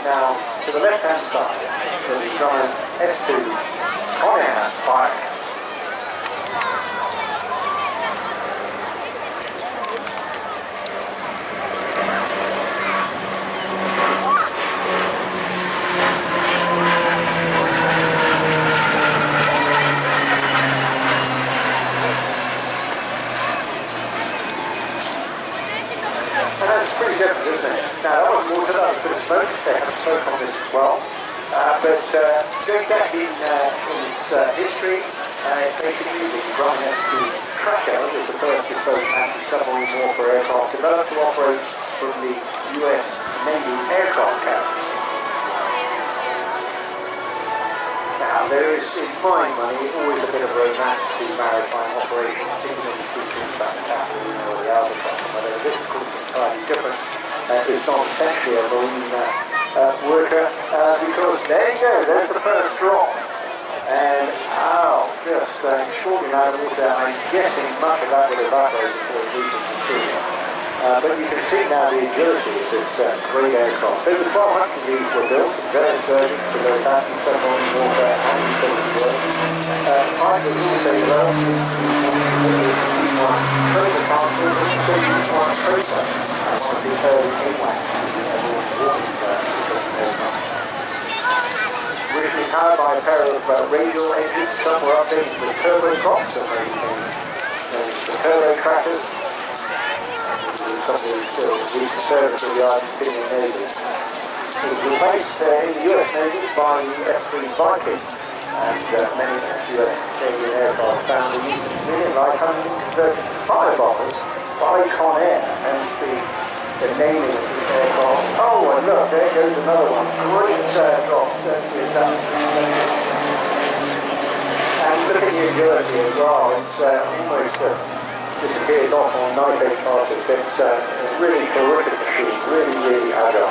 Now, to the left-hand side, there's a giant S2 Conair Firecat. And that's pretty different, isn't it? Now, that was water, that was a bit of smoke. They have smoke on this as well. But going back in its history, basically the Grumman S2 Tracker was the first bespoke anti-submarine warfare aircraft developed to operate from the US Navy aircraft carriers. Now, there is, in my money, always a bit of romance to maritime operations, particularly when you think about the Captain or the Albatross, whether this is entirely different. It's not essentially a marine worker, because there you go, there's the first drop. And, ow, just shortly out of water. I'm guessing much of that will evaporate before it reaches the sea. But you can see now the agility of this great aircraft. Over 1,200 of these were built in various versions for both anti-submarine warfare and utility work. Mine was also developed in one prototype and one prototype. One of the early AWACS originally powered by a pair of radial engines. Some were updated with turboprops, and they became the turbo crackers. Something still reconserved to the Argentinian Navy. It was replaced in the US Navy by the F-3 Viking, and many US Canadian aircraft found the use of million-like converted firebombers by Conair, and the naming of these aircraft. Oh, and look, there goes another one. Great drop, certainly is that. And look at the agility as well. It's almost disappears off on nitrate classes. It's a really terrific machine, really agile.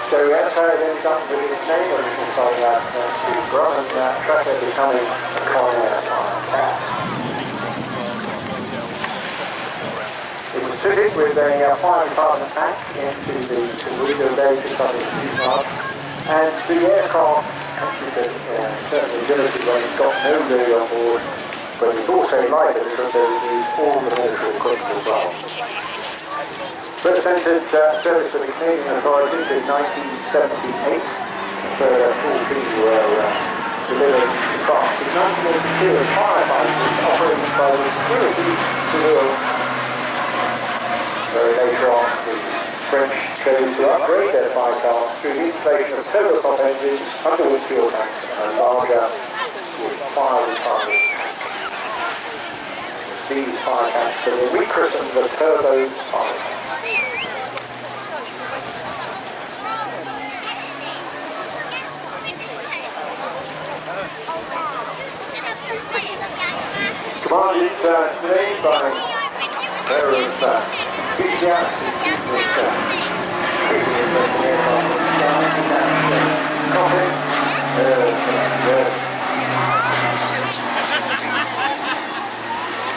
So that's how it ended up with its name, originally called that Grumman Tracker, becoming a Conair Firecat. It was fitted with a fire retardant tank into the window bay to cover the fuselage, and the aircraft certainly agility when it's got no lid on board, but it's also lighter because they use all the military equipment as well. First entered service with the Canadian authorities in 1978. The further 14 were delivered to France. In 1982, a firefighter operated by the security civil. Very later on, the French chose to upgrade their firecats through the installation of turboprop engines, underwood fuel tanks, and a larger fire retardant tank. These firecats were rechristened the Turbo Firecat. Commanded today by a pair of enthusiasts who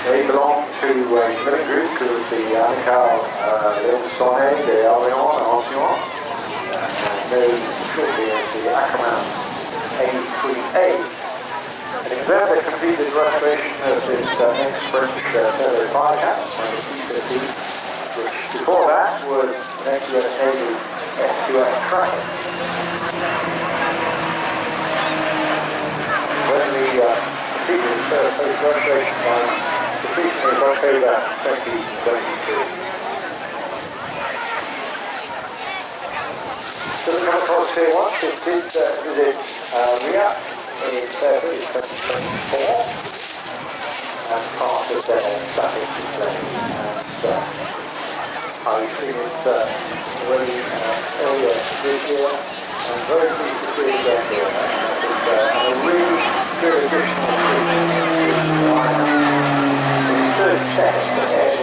they belong to a military group called the Amical Soleil de Aviation, known shortly as the Ackerman A3A. And in there they completed the restoration of this next French Turbo Firecat, which before that was an ex-US Navy S2S Tracker. When the completed its first post-restoration by completion in October 2023. So we come across here once. It did visit Riyadh in February 2024 as part of their static display. I've seen it already earlier this year, and very pleased to see it again here. It's a really good additional it's good check ahead.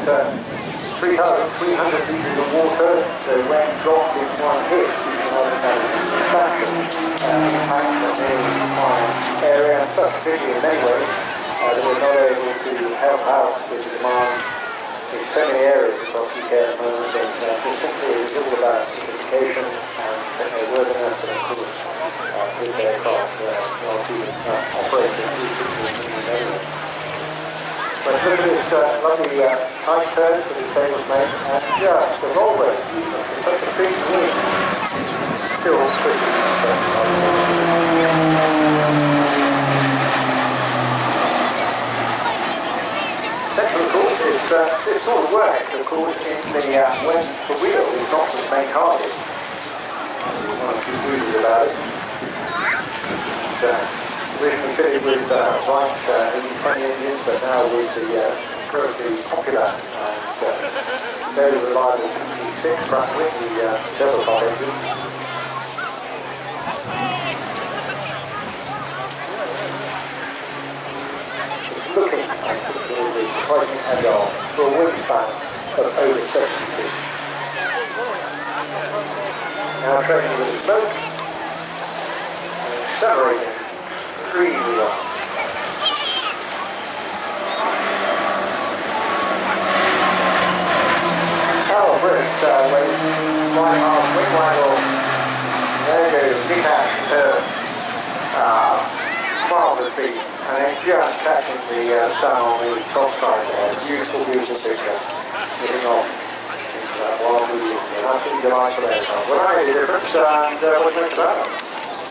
3,300 litres of water, so when dropped in one hit, you can understand the factor impact on the entire area, and such pity in many ways that we're not able to help out with the demand in so many areas across the UK at the moment. And this simply is all about certification and worthiness, and of course this aircraft while being operated anyway. But look at this lovely tight turn that this table's made, and just the roll rate, such a big wing, still pretty central, of course, is this sort of works, of course, in the when the wheel is not the main target. You want to be greedy about it. Originally fitted with right 80-20 engines, but now with the incredibly popular and very reliable P6 front with the turbofan engine. It's looking absolutely quite agile for a wingspan of over 70 feet. Now training with the smoke and accelerating really well. Oh, first weight, 1.5 wing waggle. There goes big hat turn, marvelous speed, and then just catching the sun on the top side there. Beautiful, beautiful picture. Getting off into that wild blue. And that's the delightful aircraft. Well, that made a difference, and what do you think about it?